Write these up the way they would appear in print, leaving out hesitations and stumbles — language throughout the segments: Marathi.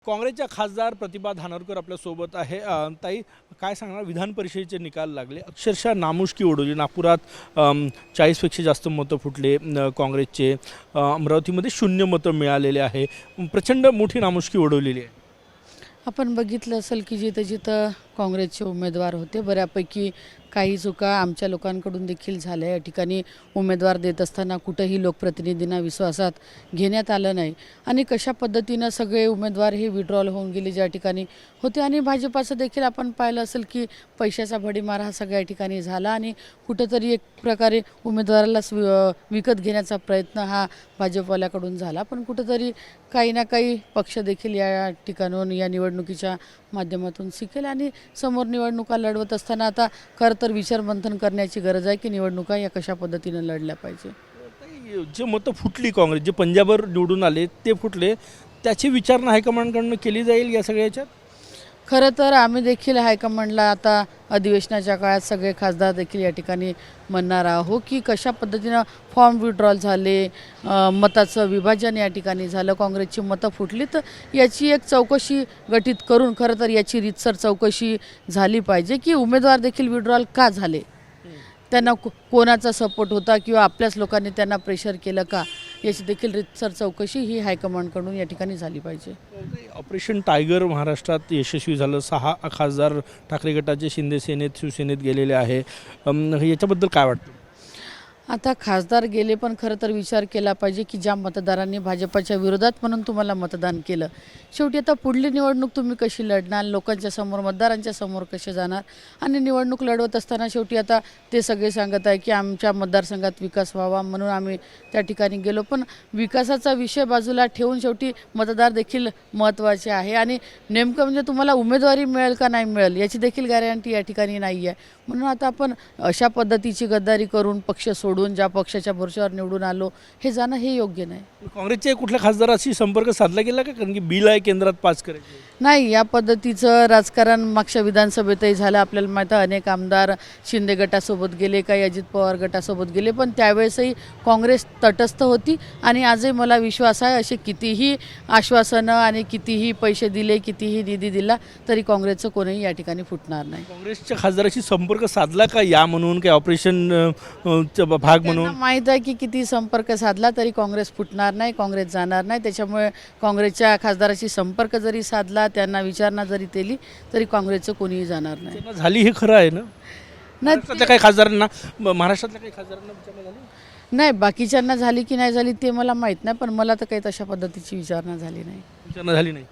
काँग्रेसच्या खासदार प्रतिभा धानोरकर आपल्या सोबत आहे। ताई, काय सांगणार, विधान परिषदेचे निकाल लागले, अक्षरशः नामुष्की उडवली। नागपुरात 40पेक्षा जास्त मतं फुटले काँग्रेसचे, अमरावतीमध्ये 0 मतं मिळालेले आहे, प्रचंड मोठी नामुष्की उडवलेली आहे। आपण बघितलं असेल की जिथे जिथे काँग्रेसचे उमेदवार होते बऱ्यापैकी काही चुका आमच्या लोकांकडून देखील झाल्या। या ठिकाणी उमेदवार देत असताना कुठेही लोकप्रतिनिधींना विश्वासात घेण्यात आलं नाही आणि कशा पद्धतीनं सगळे उमेदवार हे विड्रॉल होऊन गेले ज्या ठिकाणी होते। आणि भाजपाचं देखील आपण पाहिलं असेल की पैशाचा भडीमार हा सगळ्या ठिकाणी झाला आणि कुठेतरी एक प्रकारे उमेदवारालाच विकत घेण्याचा प्रयत्न हा भाजपवाल्याकडून झाला। पण कुठेतरी काही ना काही पक्ष देखील या ठिकाणून या निवडणुकीच्या माध्यमातून शिकेल आणि समोर निवडणुका लढवत असताना आता खरं तर विचारमंथन करण्याची गरज आहे की निवडणुका या कशा पद्धतीने लढल्या पाहिजे। जे मतं फुटली काँग्रेस, जे पंजाबवर निवडून आले ते फुटले, त्याची विचारणा हायकमांडकडून केली जाईल या सगळ्याच्यात? खरं तर आम्ही देखील हायकमांडला आता अधिवेशनाच्या काळात सगळे खासदार देखील या ठिकाणी म्हणणार आहोत की कशा पद्धतीनं फॉर्म विड्रॉल झाले, मताचं विभाजन या ठिकाणी झालं, काँग्रेसची मतं फुटली, तर याची एक चौकशी गठीत करून खरं तर याची रीतसर चौकशी झाली पाहिजे की उमेदवार देखील विड्रॉल का झाले, त्यांना कोणाचा सपोर्ट होता किंवा आपल्याच लोकांनी त्यांना प्रेशर केलं का, याची देखील रीतसर चौकशी ही हायकमांडकडून या ठिकाणी झाली पाहिजे। ऑपरेशन टायगर महाराष्ट्रात यशस्वी झालं, 6 खासदार ठाकरे गटाचे शिंदे सेनेत शिवसेनेत गेलेले आहे, याच्याबद्दल काय वाटतं? आता खासदार गेले पण खरं तर विचार केला पाहिजे की ज्या मतदारांनी भाजपाच्या विरोधात म्हणून तुम्हाला मतदान केलं, शेवटी आता पुढली निवडणूक तुम्ही कशी लढणार, लोकांच्या समोर मतदारांच्या समोर कसे जाणार आणि निवडणूक लढवत असताना शेवटी आता ते सगळे सांगत आहे की आमच्या मतदारसंघात विकास व्हावा म्हणून आम्ही त्या ठिकाणी गेलो, पण विकासाचा विषय बाजूला ठेवून शेवटी मतदार देखील महत्त्वाचे आहे आणि नेमकं म्हणजे तुम्हाला उमेदवारी मिळेल का नाही मिळेल याची देखील गॅरंटी या ठिकाणी नाही आहे। म्हणून आता आपण अशा पद्धतीची गद्दारी करून पक्ष सोडून ज्या पक्षाच्या भरोश्यावर निवडून आलो हे जाणं हे योग्य नाही। काँग्रेसच्या कुठल्या खासदाराशी संपर्क साधला गेला का? कारण की बिल आहे केंद्रात पास करायचे नाही, या पद्धतीचं राजकारण मागच्या विधानसभेतही झालं। आपल्याला माहीत आहे अनेक आमदार शिंदे गटासोबत गेले, काही अजित पवार गटासोबत गेले, पण त्यावेळेसही काँग्रेस तटस्थ होती आणि आजही मला विश्वास आहे असे कितीही आश्वासनं आणि कितीही पैसे दिले, कितीही निधी दिला तरी काँग्रेसचं कोणीही या ठिकाणी फुटणार नाही। काँग्रेसच्या खासदाराशी संपर्क साधला का या म्हणून, काही ऑपरेशन भाग म्हणून? माहीत आहे की किती संपर्क साधला तरी काँग्रेस फुटणार नाही, काँग्रेस जाणार नाही। त्याच्यामुळे काँग्रेसच्या खासदाराशी संपर्क जरी साधला, त्यांना विचारणा जरी केली तरी काँग्रेसचं कोणीही जाणार नाही। झाली हे खरं आहे ना? महाराष्ट्रातल्या काही खासदारांना विचारणा झाली नाही, बाकीच्यांना झाली की नाही झाली ते मला माहीत नाही, पण मला तर काही तशा पद्धतीची विचारणा झाली नाही।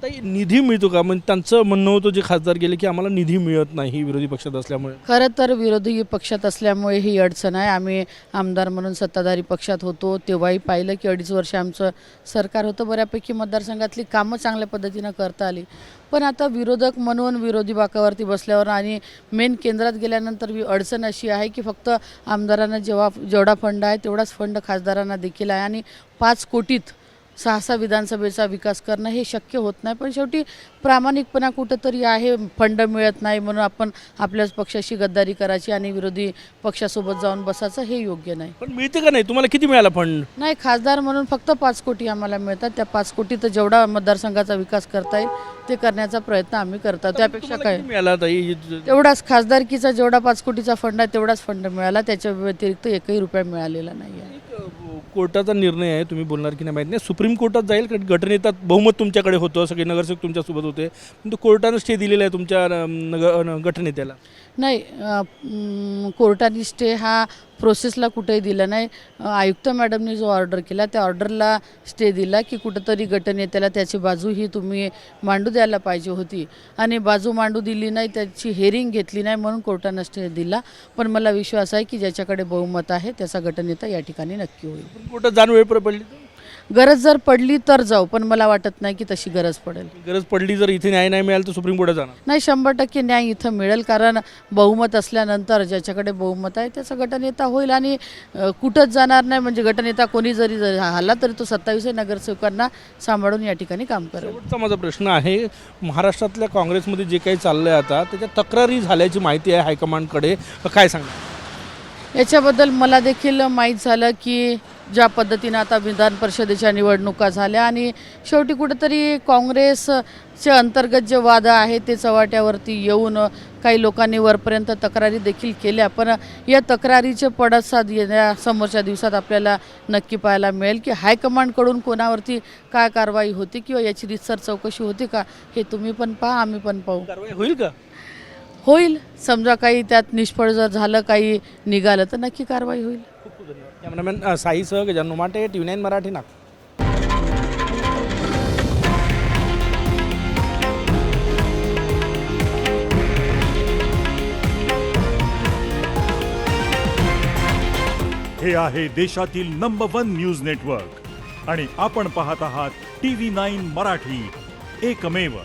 ताई, निधी मिळतो का? म्हणजे त्यांचं म्हणणं होतं जे खासदार गेले की आम्हाला निधी मिळत नाही विरोधी पक्षात असल्यामुळे। खरं तर विरोधी पक्षात असल्यामुळे ही अडचण आहे। आम्ही आमदार म्हणून सत्ताधारी पक्षात होतो तेव्हाही पाहिलं की 2.5 वर्ष आमचं सरकार होतं, बऱ्यापैकी मतदारसंघातली कामं चांगल्या पद्धतीनं करता आली, पण आता विरोधक म्हणून विरोधी बाकावरती बसल्यावर आणि मेन केंद्रात गेल्यानंतर अडचण अशी आहे की फक्त आमदारांना जेवढा फंड आहे तेवढाच फंड खासदारांना देखील आहे आणि 5 कोटीत 6 विधानसभेचा विकास करणं हे शक्य होत नाही। पण शेवटी प्रामाणिकपणा कुठंतरी आहे, फंड मिळत नाही म्हणून आपण आपल्याच पक्षाशी गद्दारी करायची आणि विरोधी पक्षासोबत जाऊन बसायचं हे योग्य नाही। पण मिळते का नाही? तुम्हाला किती मिळाला फंड? नाही, खासदार म्हणून फक्त 5 कोटी आम्हाला मिळतात। त्या 5 कोटीत जेवढा मतदारसंघाचा विकास करता येईल ते करण्याचा प्रयत्न आम्ही करतो। त्यापेक्षा काय मिळाला ताई? तेवढाच खासदारकीचा जेवढा 5 कोटीचा फंड आहे तेवढाच फंड मिळाला, त्याच्या व्यतिरिक्त एकही रुपया मिळालेला नाही आहे। कोर्टाचा निर्णय आहे, तुम्ही बोलणार की नाही माहीत नाही, सुप्रीम कोर्टात जाईल, कारण गटनेत्यात बहुमत तुमच्याकडे होतं, सगळे नगरसेवक तुमच्यासोबत होते, पण कोर्टानं स्टे दिलेला आहे तुमच्या गटनेत्याला? नाही, कोर्टाने स्टे हा प्रोसेसला कुठेही दिला नाही। आयुक्त मॅडमने जो ऑर्डर केला त्या ऑर्डरला स्टे दिला की कुठंतरी गटनेत्याला त्याची बाजू ही तुम्ही मांडू द्यायला पाहिजे होती आणि बाजू मांडू दिली नाही, त्याची हेरिंग घेतली नाही म्हणून कोर्टानं स्टे दिला। पण मला विश्वास आहे की ज्याच्याकडे बहुमत आहे त्याचा गटनेता या ठिकाणी नक्की होईल। कोर्टात जाण वेळ पडली, गरज जर पडली तर जाऊ, पण मला वाटत नाही की तशी गरज पडेल। गरज पडली जर इथे न्याय नाही मिळाला तर सुप्रीम कोर्टात जाणार? नाही, 100% न्याय इथं मिळेल, कारण बहुमत असल्यानंतर ज्याच्याकडे बहुमत आहे त्याचा गटनेता होईल आणि कुठंच जाणार नाही। म्हणजे गटनेता कोणी जरी आला तरी तो 27 नगरसेवकांना सांभाळून या ठिकाणी काम करेल। शेवटचा माझा प्रश्न आहे, महाराष्ट्रातल्या काँग्रेसमध्ये जे काही चाललं आहे आता त्याच्या तक्रारी झाल्याची माहिती आहे हायकमांडकडे, काय सांगणार? याच्याबद्दल मला देखील माहीत झालं की ज्या पद्धतीनं आता विधान परिषदेच्या निवडणुका झाल्या आणि शेवटी कुठेतरी काँग्रेसचे अंतर्गत जे वाद आहे ते चव्हाट्यावरती येऊन काही लोकांनी वरपर्यंत तक्रारी देखील केल्या, पण या तक्रारीचे पडसाद येण्या समोरच्या दिवसात आपल्याला नक्की पाहायला मिळेल की हायकमांडकडून कोणावरती काय कारवाई होती किंवा याची रीतसर चौकशी होती का, हे तुम्ही पण पहा, आम्ही पण पाहू. कारवाई होईल का? होईल. समजा काही त्यात निष्फळ जर झालं, काही निघालं तर नक्की कारवाई होईल. खूप खूप धन्यवाद. कॅमेरामॅन साईसह गजानन उमाटे, TV9 मराठी, नागपूर. हे आहे देशातील नंबर 1 न्यूज नेटवर्क आणि आपण पाहत आहात TV9 मराठी, एकमेव.